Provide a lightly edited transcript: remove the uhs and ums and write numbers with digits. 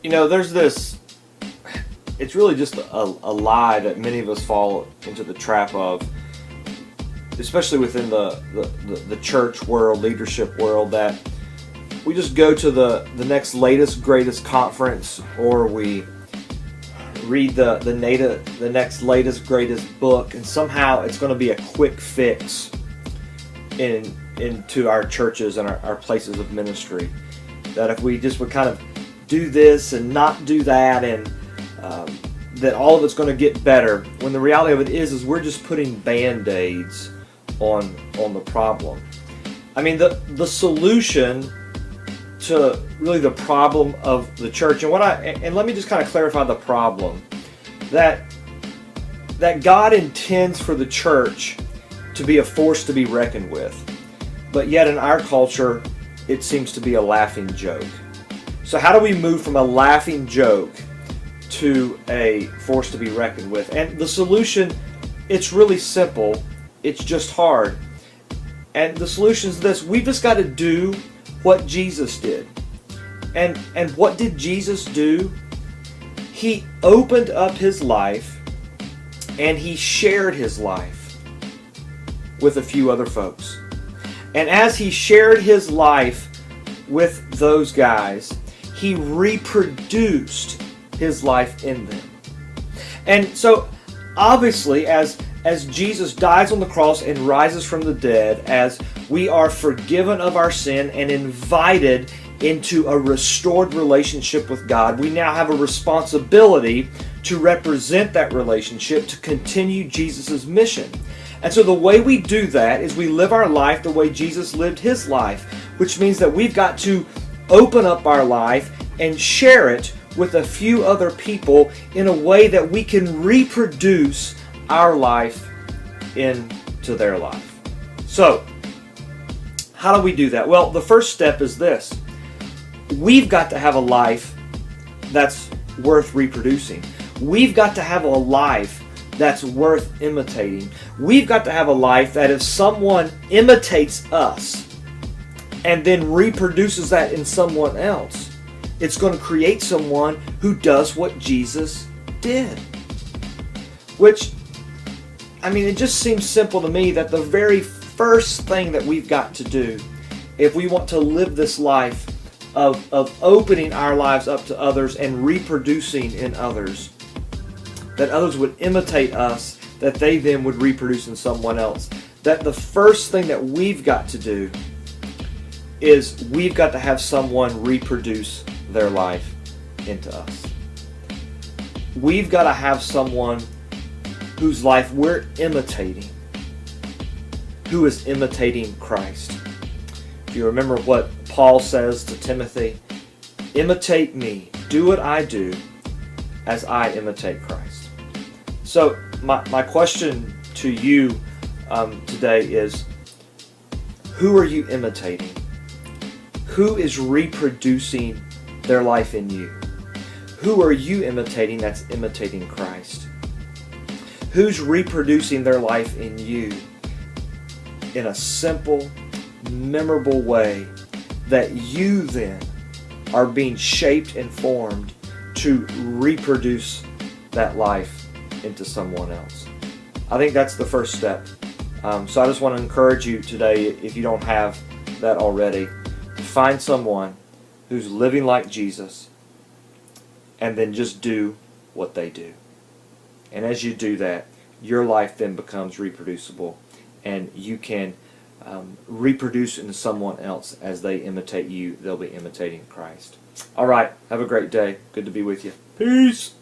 There's this, it's really just a lie that many of us fall into the trap of, especially within the church world, leadership world, that we just go to the next latest, greatest conference, or we read the next latest, greatest book, and somehow it's going to be a quick fix into our churches and our places of ministry. That if we just would kind of do this and not do that, and that all of it's going to get better, when the reality of it is we're just putting band-aids on the problem. I mean, the solution to really the problem of the church, and let me just kind of clarify the problem, that God intends for the church to be a force to be reckoned with, but yet in our culture it seems to be a laughing joke. So how do we move from a laughing joke to a force to be reckoned with? And the solution, it's really simple, it's just hard. And the solution is this: we've just got to do what Jesus did. And what did Jesus do? He opened up his life and he shared his life with a few other folks. And as he shared his life with those guys, he reproduced his life in them. And so obviously as Jesus dies on the cross and rises from the dead, as we are forgiven of our sin and invited into a restored relationship with God, we now have a responsibility to represent that relationship, to continue Jesus' mission. And so the way we do that is we live our life the way Jesus lived his life, which means that we've got to open up our life and share it with a few other people in a way that we can reproduce our life into their life. So, how do we do that? Well, the first step is this. We've got to have a life that's worth reproducing. We've got to have a life that's worth imitating. We've got to have a life that if someone imitates us and then reproduces that in someone else, it's going to create someone who does what Jesus did. Which, I mean, it just seems simple to me that the very first thing that we've got to do, if we want to live this life of opening our lives up to others and reproducing in others, that others would imitate us, that they then would reproduce in someone else, that the first thing that we've got to do is we've got to have someone reproduce their life into us. We've got to have someone whose life we're imitating, who is imitating Christ. If you remember what Paul says to Timothy, imitate me, do what I do as I imitate Christ. So my question to you today is, who are you imitating? Who is reproducing their life in you? Who are you imitating that's imitating Christ? Who's reproducing their life in you in a simple, memorable way that you then are being shaped and formed to reproduce that life into someone else? I think that's the first step. So I just want to encourage you today, if you don't have that already, to find someone who's living like Jesus and then just do what they do. And as you do that, your life then becomes reproducible, and you can reproduce into someone else. As they imitate you, they'll be imitating Christ. All right, have a great day. Good to be with you. Peace.